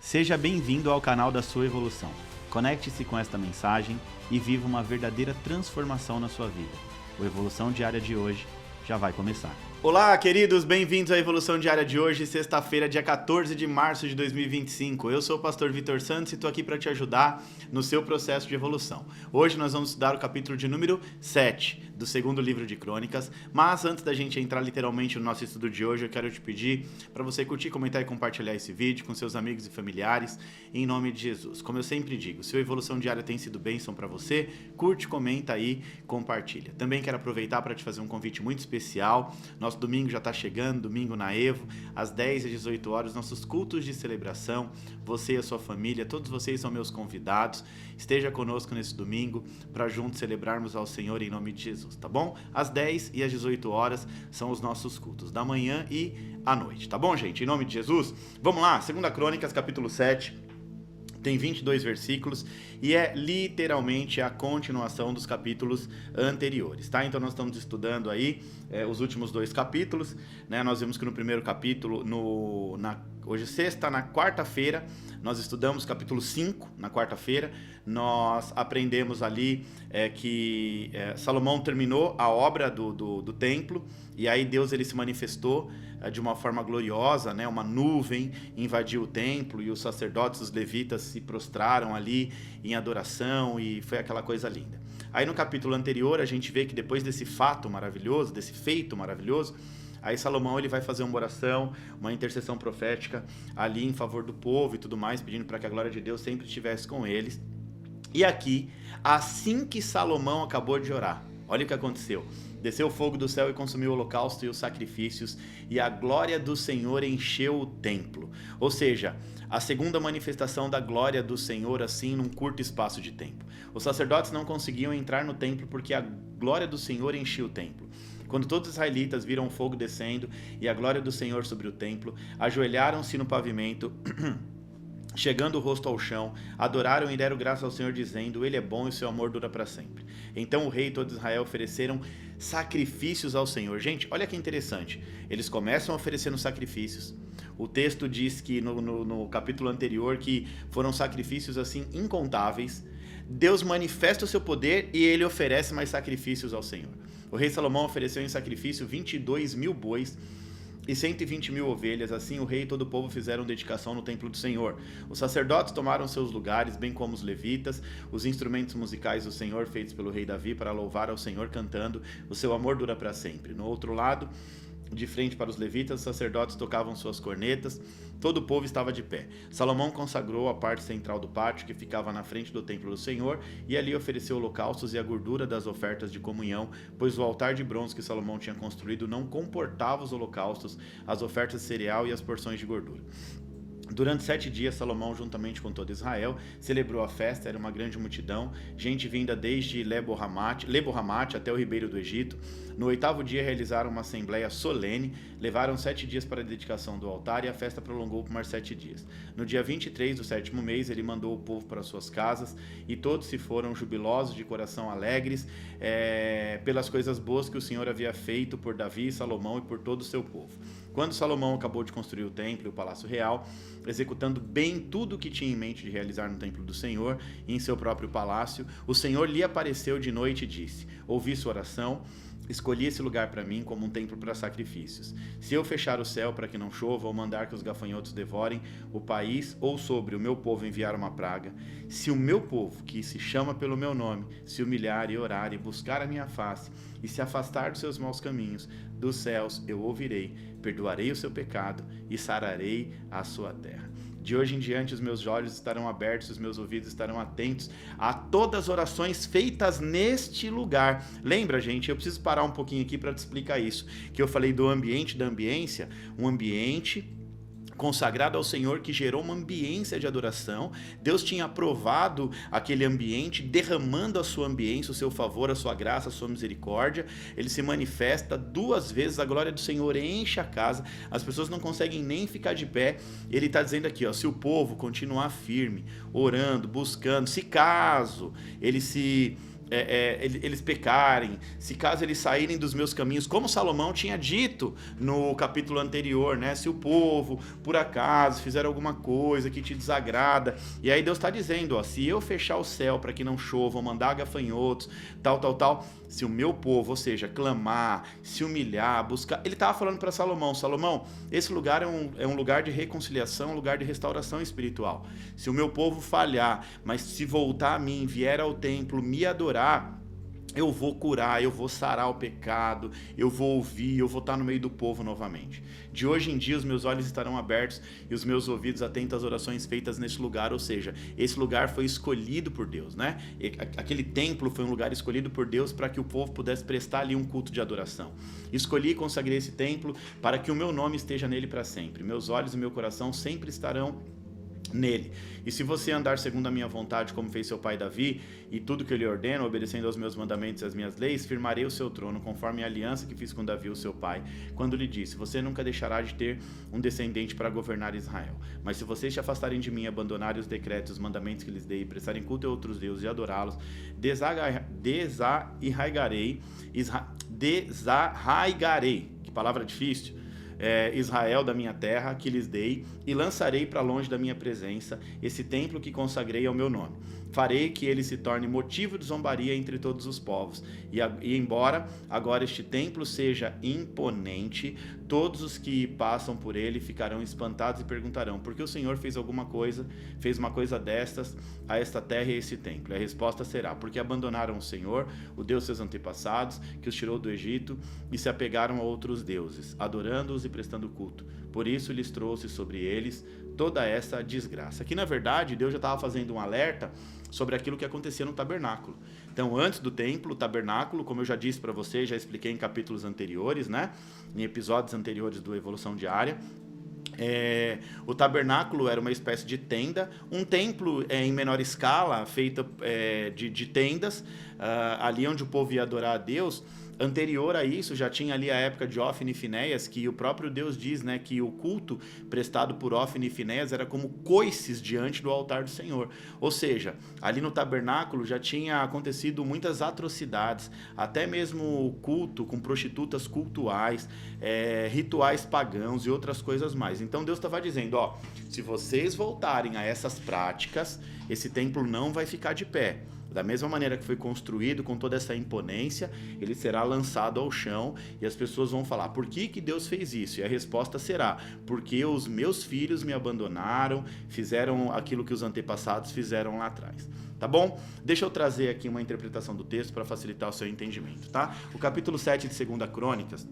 Seja bem-vindo ao canal da sua evolução. Conecte-se com esta mensagem e viva uma verdadeira transformação na sua vida. O Evolução Diária de hoje já vai começar. Olá, queridos, bem-vindos à Evolução Diária de hoje, sexta-feira, dia 14 de março de 2025. Eu sou o pastor Vitor Santos e estou aqui para te ajudar no seu processo de evolução. Hoje nós vamos estudar o capítulo de número 7 do segundo livro de Crônicas, mas antes da gente entrar literalmente no nosso estudo de hoje, eu quero te pedir para você curtir, comentar e compartilhar esse vídeo com seus amigos e familiares, em nome de Jesus. Como eu sempre digo, se a Evolução Diária tem sido bênção para você, curte, comenta aí, compartilha. Também quero aproveitar para te fazer um convite muito especial. Nosso domingo já está chegando, domingo na Evo, às 10 e 18 horas, nossos cultos de celebração. Você e a sua família, todos vocês são meus convidados. Esteja conosco nesse domingo para juntos celebrarmos ao Senhor em nome de Jesus, tá bom? Às 10 e às 18 horas são os nossos cultos, da manhã e à noite, tá bom, gente? Em nome de Jesus, vamos lá, 2 Crônicas, capítulo 7. Tem 22 versículos e é literalmente a continuação dos capítulos anteriores, tá? Então nós estamos estudando aí os últimos dois capítulos, né? Nós vimos que no primeiro capítulo, hoje é sexta, na quarta-feira, nós estudamos capítulo 5, na quarta-feira, nós aprendemos ali que Salomão terminou a obra do templo, e aí Deus ele se manifestou de uma forma gloriosa, né? Uma nuvem invadiu o templo e os sacerdotes, os levitas se prostraram ali em adoração e foi aquela coisa linda. Aí no capítulo anterior a gente vê que depois desse fato maravilhoso, desse feito maravilhoso, aí Salomão ele vai fazer uma oração, uma intercessão profética ali em favor do povo e tudo mais, pedindo para que a glória de Deus sempre estivesse com eles. E aqui, assim que Salomão acabou de orar, olha o que aconteceu. Desceu o fogo do céu e consumiu o holocausto e os sacrifícios, e a glória do Senhor encheu o templo. Ou seja, a segunda manifestação da glória do Senhor assim num curto espaço de tempo. Os sacerdotes não conseguiam entrar no templo porque a glória do Senhor enchia o templo. Quando todos os israelitas viram o fogo descendo e a glória do Senhor sobre o templo, ajoelharam-se no pavimento, chegando o rosto ao chão, adoraram e deram graças ao Senhor, dizendo: Ele é bom e o seu amor dura para sempre. Então o rei e todo Israel ofereceram sacrifícios ao Senhor. Gente, olha que interessante. Eles começam oferecendo sacrifícios. O texto diz que no capítulo anterior que foram sacrifícios assim incontáveis. Deus manifesta o seu poder e ele oferece mais sacrifícios ao Senhor. O rei Salomão ofereceu em sacrifício 22 mil bois e 120 mil ovelhas. Assim o rei e todo o povo fizeram dedicação no templo do Senhor. Os sacerdotes tomaram seus lugares, bem como os levitas, os instrumentos musicais do Senhor feitos pelo rei Davi para louvar ao Senhor cantando: O seu amor dura para sempre. No outro lado, de frente para os levitas, os sacerdotes tocavam suas cornetas, todo o povo estava de pé. Salomão consagrou a parte central do pátio que ficava na frente do templo do Senhor e ali ofereceu holocaustos e a gordura das ofertas de comunhão, pois o altar de bronze que Salomão tinha construído não comportava os holocaustos, as ofertas de cereal e as porções de gordura. Durante 7 dias, Salomão, juntamente com todo Israel, celebrou a festa. Era uma grande multidão, gente vinda desde Lebo-Hamate até o ribeiro do Egito. No 8º dia, realizaram uma assembleia solene, levaram 7 dias para a dedicação do altar e a festa prolongou por mais 7 dias. No dia 23 do 7º mês, ele mandou o povo para suas casas e todos se foram jubilosos, de coração alegres, pelas coisas boas que o Senhor havia feito por Davi, Salomão e por todo o seu povo. Quando Salomão acabou de construir o templo e o palácio real, executando bem tudo o que tinha em mente de realizar no templo do Senhor e em seu próprio palácio, o Senhor lhe apareceu de noite e disse: Ouvi sua oração, escolhi esse lugar para mim como um templo para sacrifícios. Se eu fechar o céu para que não chova, ou mandar que os gafanhotos devorem o país, ou sobre o meu povo enviar uma praga, se o meu povo, que se chama pelo meu nome, se humilhar e orar e buscar a minha face, e se afastar dos seus maus caminhos, dos céus eu ouvirei, perdoarei o seu pecado e sararei a sua terra. De hoje em diante os meus olhos estarão abertos, os meus ouvidos estarão atentos a todas as orações feitas neste lugar. Lembra, gente, eu preciso parar um pouquinho aqui para te explicar isso, que eu falei do ambiente, da ambiência, um ambiente consagrado ao Senhor que gerou uma ambiência de adoração. Deus tinha aprovado aquele ambiente, derramando a sua ambiência, o seu favor, a sua graça, a sua misericórdia. Ele se manifesta 2 vezes, a glória do Senhor enche a casa, as pessoas não conseguem nem ficar de pé. Ele está dizendo aqui, ó, se o povo continuar firme, orando, buscando, se caso ele se eles pecarem, se caso eles saírem dos meus caminhos, como Salomão tinha dito no capítulo anterior, né? Se o povo, por acaso, fizer alguma coisa que te desagrada, e aí Deus está dizendo, ó, se eu fechar o céu para que não chova, ou mandar gafanhotos, tal, se o meu povo, ou seja, clamar, se humilhar, buscar, ele estava falando para Salomão, esse lugar é um lugar de reconciliação, um lugar de restauração espiritual. Se o meu povo falhar, mas se voltar a mim, vier ao templo, me adorar, eu vou curar, eu vou sarar o pecado, eu vou ouvir, eu vou estar no meio do povo novamente. De hoje em dia os meus olhos estarão abertos e os meus ouvidos atentos às orações feitas nesse lugar, ou seja, esse lugar foi escolhido por Deus, né? Aquele templo foi um lugar escolhido por Deus para que o povo pudesse prestar ali um culto de adoração. Escolhi e consagrei esse templo para que o meu nome esteja nele para sempre. Meus olhos e meu coração sempre estarão nele. E se você andar segundo a minha vontade, como fez seu pai Davi, e tudo que eu lhe ordeno, obedecendo aos meus mandamentos e às minhas leis, firmarei o seu trono, conforme a aliança que fiz com Davi, o seu pai, quando lhe disse, você nunca deixará de ter um descendente para governar Israel. Mas se vocês se afastarem de mim, abandonarem os decretos, os mandamentos que lhes dei, prestarem culto a outros deuses e adorá-los, desarraigarei, que palavra difícil, Israel da minha terra, que lhes dei, e lançarei para longe da minha presença esse templo que consagrei ao meu nome. Farei que ele se torne motivo de zombaria entre todos os povos. E embora agora este templo seja imponente, todos os que passam por ele ficarão espantados e perguntarão, por que o Senhor fez uma coisa destas a esta terra e a esse templo? E a resposta será, porque abandonaram o Senhor, o Deus de seus antepassados, que os tirou do Egito, e se apegaram a outros deuses, adorando-os e prestando culto. Por isso lhes trouxe sobre eles toda essa desgraça. Aqui, na verdade, Deus já estava fazendo um alerta sobre aquilo que acontecia no tabernáculo. Então, antes do templo, o tabernáculo, como eu já disse para vocês, já expliquei em capítulos anteriores, né? Em episódios anteriores do Evolução Diária, o tabernáculo era uma espécie de tenda, um templo em menor escala, feita de tendas, ali onde o povo ia adorar a Deus. Anterior a isso, já tinha ali a época de Ófine e Finéias, que o próprio Deus diz, né, que o culto prestado por Ófine e Finéias era como coices diante do altar do Senhor. Ou seja, ali no tabernáculo já tinha acontecido muitas atrocidades, até mesmo culto com prostitutas cultuais, rituais pagãos e outras coisas mais. Então Deus estava dizendo, ó, se vocês voltarem a essas práticas, esse templo não vai ficar de pé. Da mesma maneira que foi construído, com toda essa imponência, ele será lançado ao chão e as pessoas vão falar, por que Deus fez isso? E a resposta será, porque os meus filhos me abandonaram, fizeram aquilo que os antepassados fizeram lá atrás. Tá bom? Deixa eu trazer aqui uma interpretação do texto para facilitar o seu entendimento, tá? O capítulo 7 de 2 Crônicas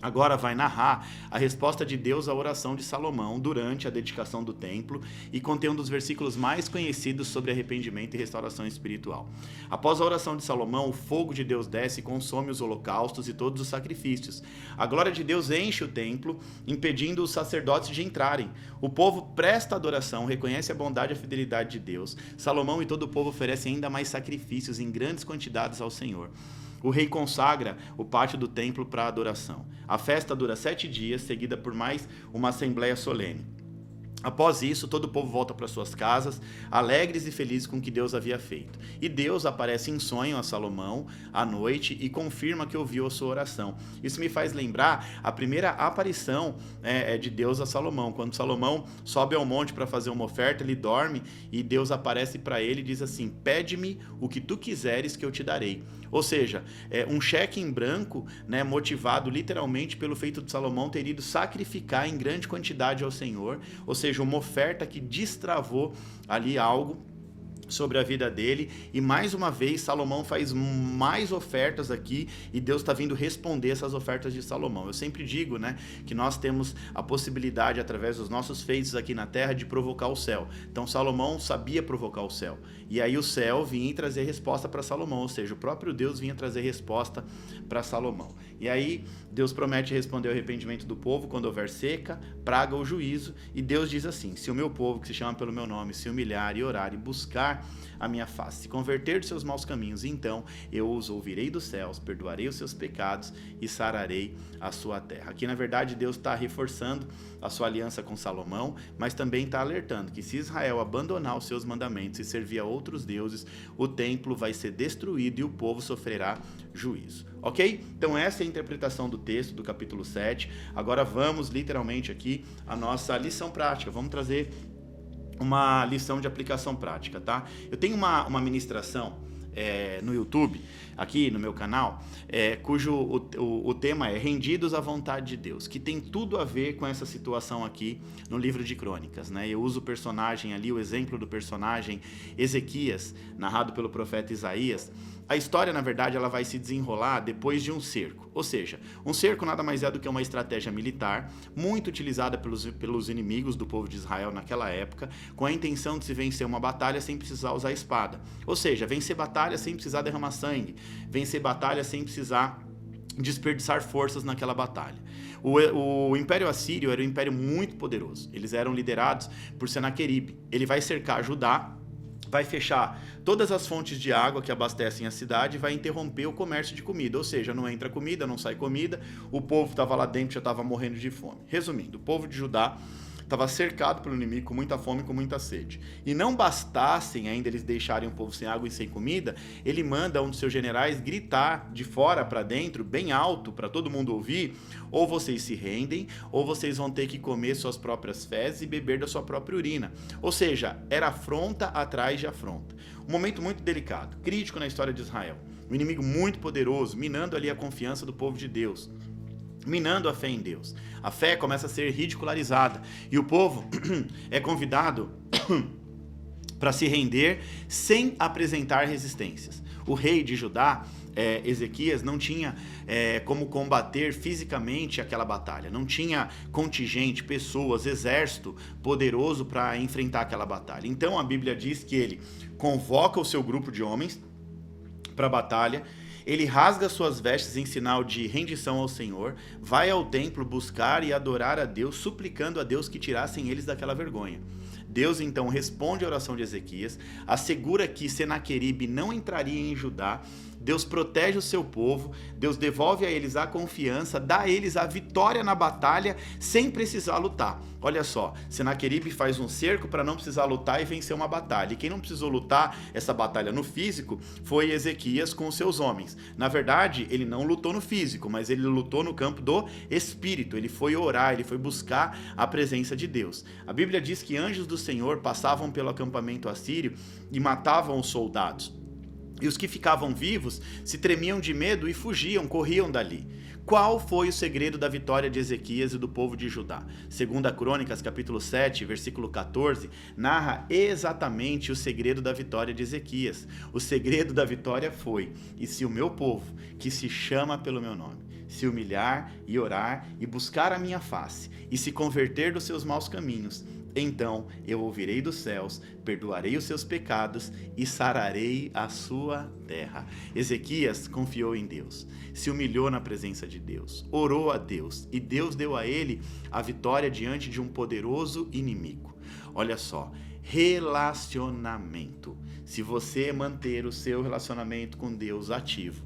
agora vai narrar a resposta de Deus à oração de Salomão durante a dedicação do templo e contém um dos versículos mais conhecidos sobre arrependimento e restauração espiritual. Após a oração de Salomão, o fogo de Deus desce e consome os holocaustos e todos os sacrifícios. A glória de Deus enche o templo, impedindo os sacerdotes de entrarem. O povo presta adoração, reconhece a bondade e a fidelidade de Deus. Salomão e todo o povo oferecem ainda mais sacrifícios em grandes quantidades ao Senhor. O rei consagra o pátio do templo para adoração. A festa dura 7 dias, seguida por mais uma assembleia solene. Após isso, todo o povo volta para suas casas, alegres e felizes com o que Deus havia feito. E Deus aparece em sonho a Salomão à noite e confirma que ouviu a sua oração. Isso me faz lembrar a primeira aparição de Deus a Salomão. Quando Salomão sobe ao monte para fazer uma oferta, ele dorme e Deus aparece para ele e diz assim, pede-me o que tu quiseres que eu te darei. Ou seja, um cheque em branco, né, motivado literalmente pelo feito de Salomão ter ido sacrificar em grande quantidade ao Senhor, ou seja, uma oferta que destravou ali algo sobre a vida dele, e mais uma vez Salomão faz mais ofertas aqui e Deus está vindo responder essas ofertas de Salomão. Eu sempre digo, né, que nós temos a possibilidade através dos nossos feitos aqui na terra de provocar o céu. Então Salomão sabia provocar o céu, e aí o céu vinha trazer resposta para Salomão, ou seja, o próprio Deus vinha trazer resposta para Salomão. E aí Deus promete responder ao arrependimento do povo quando houver seca, praga ou juízo, e Deus diz assim, se o meu povo que se chama pelo meu nome se humilhar e orar e buscar buscar a minha face, se converter dos seus maus caminhos, então eu os ouvirei dos céus, perdoarei os seus pecados e sararei a sua terra. Aqui, na verdade, Deus está reforçando a sua aliança com Salomão, mas também está alertando que se Israel abandonar os seus mandamentos e servir a outros deuses, o templo vai ser destruído e o povo sofrerá juízo. Ok? Então essa é a interpretação do texto do capítulo 7. Agora vamos literalmente aqui a nossa lição prática. Vamos trazer uma lição de aplicação prática, tá? Eu tenho uma ministração no YouTube, aqui no meu canal, cujo o tema é Rendidos à Vontade de Deus, que tem tudo a ver com essa situação aqui no livro de Crônicas, né? Eu uso o personagem ali, o exemplo do personagem Ezequias, narrado pelo profeta Isaías. A história, na verdade, ela vai se desenrolar depois de um cerco. Ou seja, um cerco nada mais é do que uma estratégia militar muito utilizada pelos inimigos do povo de Israel naquela época, com a intenção de se vencer uma batalha sem precisar usar espada. Ou seja, vencer batalha sem precisar derramar sangue, vencer batalha sem precisar desperdiçar forças naquela batalha. O Império Assírio era um império muito poderoso. Eles eram liderados por Senaqueribe. Ele vai cercar Judá, vai fechar todas as fontes de água que abastecem a cidade e vai interromper o comércio de comida, ou seja, não entra comida, não sai comida, o povo estava lá dentro já estava morrendo de fome. Resumindo, o povo de Judá estava cercado pelo inimigo com muita fome e com muita sede. E não bastassem ainda eles deixarem o povo sem água e sem comida, ele manda um dos seus generais gritar de fora para dentro, bem alto, para todo mundo ouvir: ou vocês se rendem, ou vocês vão ter que comer suas próprias fezes e beber da sua própria urina. Ou seja, era afronta atrás de afronta. Um momento muito delicado, crítico na história de Israel. Um inimigo muito poderoso, minando ali a confiança do povo de Deus, minando a fé em Deus. A fé começa a ser ridicularizada e o povo é convidado para se render sem apresentar resistências. O rei de Judá, Ezequias, não tinha como combater fisicamente aquela batalha, não tinha contingente, pessoas, exército poderoso para enfrentar aquela batalha. Então a Bíblia diz que ele convoca o seu grupo de homens para a batalha. Ele rasga suas vestes em sinal de rendição ao Senhor, vai ao templo buscar e adorar a Deus, suplicando a Deus que tirassem eles daquela vergonha. Deus então responde à oração de Ezequias, assegura que Senaqueribe não entraria em Judá, Deus protege o seu povo, Deus devolve a eles a confiança, dá a eles a vitória na batalha sem precisar lutar. Olha só, Senaqueribe faz um cerco para não precisar lutar e vencer uma batalha. E quem não precisou lutar essa batalha no físico foi Ezequias com os seus homens. Na verdade, ele não lutou no físico, mas ele lutou no campo do espírito. Ele foi orar, ele foi buscar a presença de Deus. A Bíblia diz que anjos do Senhor passavam pelo acampamento assírio e matavam os soldados. E os que ficavam vivos se tremiam de medo e fugiam, corriam dali. Qual foi o segredo da vitória de Ezequias e do povo de Judá? 2 Crônicas, capítulo 7, versículo 14, narra exatamente o segredo da vitória de Ezequias. O segredo da vitória foi: e se o meu povo, que se chama pelo meu nome, se humilhar e orar e buscar a minha face e se converter dos seus maus caminhos, então eu ouvirei dos céus, perdoarei os seus pecados e sararei a sua terra. Ezequias confiou em Deus, se humilhou na presença de Deus, orou a Deus e Deus deu a ele a vitória diante de um poderoso inimigo. Olha só, relacionamento. Se você manter o seu relacionamento com Deus ativo,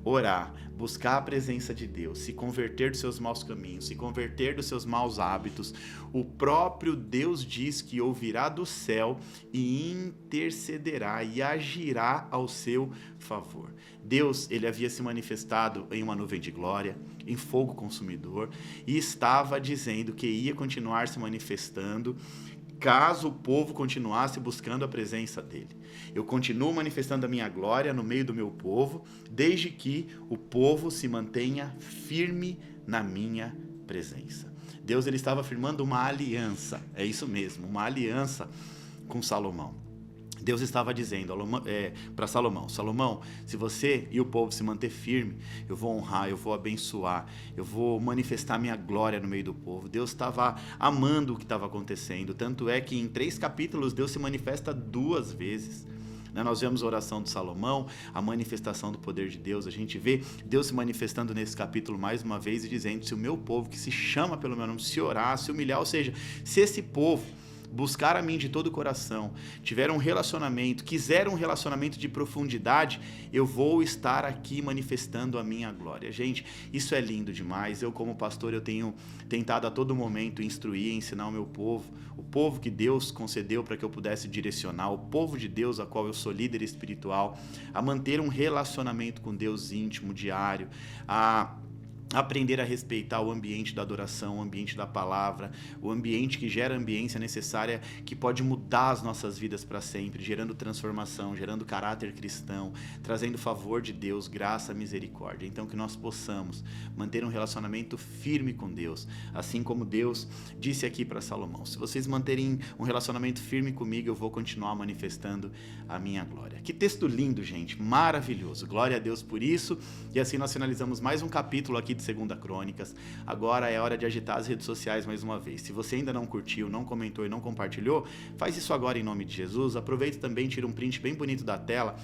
orar, buscar a presença de Deus, se converter dos seus maus caminhos, se converter dos seus maus hábitos, o próprio Deus diz que ouvirá do céu e intercederá e agirá ao seu favor. Deus, ele havia se manifestado em uma nuvem de glória, em fogo consumidor, e estava dizendo que ia continuar se manifestando caso o povo continuasse buscando a presença dele. Eu continuo manifestando a minha glória no meio do meu povo, desde que o povo se mantenha firme na minha presença. Deus, ele estava firmando uma aliança, é isso mesmo, uma aliança com Salomão. Deus estava dizendo para Salomão: Salomão, se você e o povo se manter firme, eu vou honrar, eu vou abençoar, eu vou manifestar minha glória no meio do povo. Deus estava amando o que estava acontecendo, tanto é que em 3 capítulos Deus se manifesta 2 vezes. Nós vemos a oração de Salomão, a manifestação do poder de Deus. A gente vê Deus se manifestando nesse capítulo mais uma vez e dizendo: se o meu povo, que se chama pelo meu nome, se orar, se humilhar, ou seja, se esse povo buscar a mim de todo o coração, tiver um relacionamento, quiser um relacionamento de profundidade, eu vou estar aqui manifestando a minha glória. Gente, isso é lindo demais. Eu, como pastor, eu tenho tentado a todo momento instruir, ensinar o meu povo, o povo que Deus concedeu para que eu pudesse direcionar, o povo de Deus a qual eu sou líder espiritual, a manter um relacionamento com Deus íntimo, diário, a aprender a respeitar o ambiente da adoração, o ambiente da palavra, o ambiente que gera a ambiência necessária, que pode mudar as nossas vidas para sempre, gerando transformação, gerando caráter cristão, trazendo favor de Deus, graça, misericórdia. Então que nós possamos manter um relacionamento firme com Deus, assim como Deus disse aqui para Salomão: se vocês manterem um relacionamento firme comigo, eu vou continuar manifestando a minha glória. Que texto lindo, gente, maravilhoso. Glória a Deus por isso. E assim nós finalizamos mais um capítulo aqui de 2 Crônicas. Agora é hora de agitar as redes sociais mais uma vez. Se você ainda não curtiu, não comentou e não compartilhou, faz isso agora em nome de Jesus. Aproveita também, tira um print bem bonito da tela,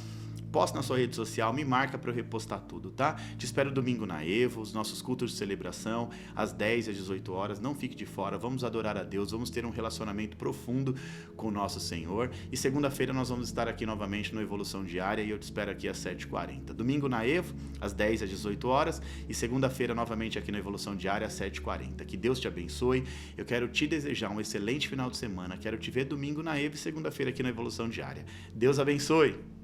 posta na sua rede social, me marca para eu repostar tudo, tá? Te espero domingo na Evo, os nossos cultos de celebração, às 10 às 18 horas, não fique de fora, vamos adorar a Deus, vamos ter um relacionamento profundo com o nosso Senhor, e segunda-feira nós vamos estar aqui novamente no Evolução Diária, e eu te espero aqui às 7h40. Domingo na Evo, às 10 às 18 horas, e segunda-feira novamente aqui no Evolução Diária, às 7h40. Que Deus te abençoe, eu quero te desejar um excelente final de semana, quero te ver domingo na Evo e segunda-feira aqui no Evolução Diária. Deus abençoe!